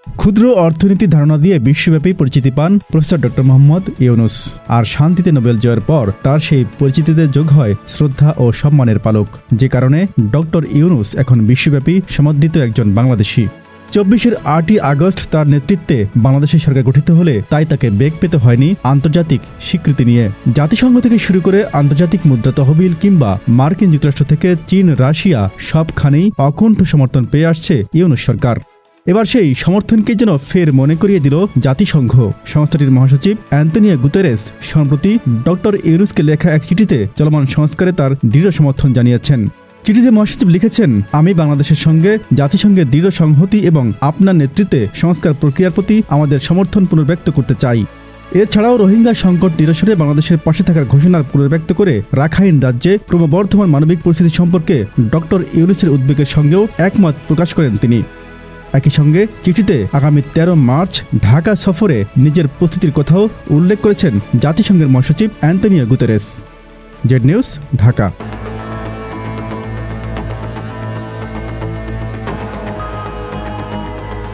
ক্ষুদ্র অর্থনীতির ধারণা দিয়ে বিশ্বব্যাপী পরিচিতি পান প্রফেসর ডক্টর মোহাম্মদ ইউনুস। আর শান্তিতে নোবেল জয়ের পর তার সেই পরিচিতিতে যোগ হয় শ্রদ্ধা ও সম্মানের পালক, যে কারণে ডক্টর ইউনুস এখন বিশ্বব্যাপী সমাদৃত একজন বাংলাদেশি। 8ই আগস্ট তার নেতৃত্বে বাংলাদেশের সরকার গঠিত হলে তাই তাকে বেগ পেতে হয়নি আন্তর্জাতিক স্বীকৃতি নিয়ে। জাতিসংঘ থেকে শুরু করে আন্তর্জাতিক মুদ্রা তহবিল কিংবা মার্কিন যুক্তরাষ্ট্র থেকে চীন, রাশিয়া সবখানেই অকুণ্ঠ সমর্থন পেয়ে আসছে ইউনুস সরকার। এবার সেই সমর্থনকে যেন ফের মনে করিয়ে দিল জাতিসংঘ। সংস্থাটির মহাসচিব অ্যান্তোনিও গুতেরেস সম্প্রতি ডক্টর ইউনুসকে লেখা এক চিঠিতে চলমান সংস্কারে তার দৃঢ় সমর্থন জানিয়েছেন। চিঠিতে মহাসচিব লিখেছেন, আমি বাংলাদেশের সঙ্গে জাতিসংঘের দৃঢ় সংহতি এবং আপনার নেতৃত্বে সংস্কার প্রক্রিয়ার প্রতি আমাদের সমর্থন পুনর্ব্যক্ত করতে চাই। এছাড়াও রোহিঙ্গা সংকট নিরসনে বাংলাদেশের পাশে থাকার ঘোষণার পুনর্ব্যক্ত করে রাখাইন রাজ্যে ক্রমবর্ধমান মানবিক পরিস্থিতি সম্পর্কে ডক্টর ইউনুসের উদ্বেগের সঙ্গেও একমত প্রকাশ করেন তিনি। একই সঙ্গে চিঠিতে আগামী 13 মার্চ ঢাকা সফরে নিজের প্রস্তুতির কথাও উল্লেখ করেছেন জাতিসংঘের মহাসচিব Antonio Guterres. Z news, Dhaka.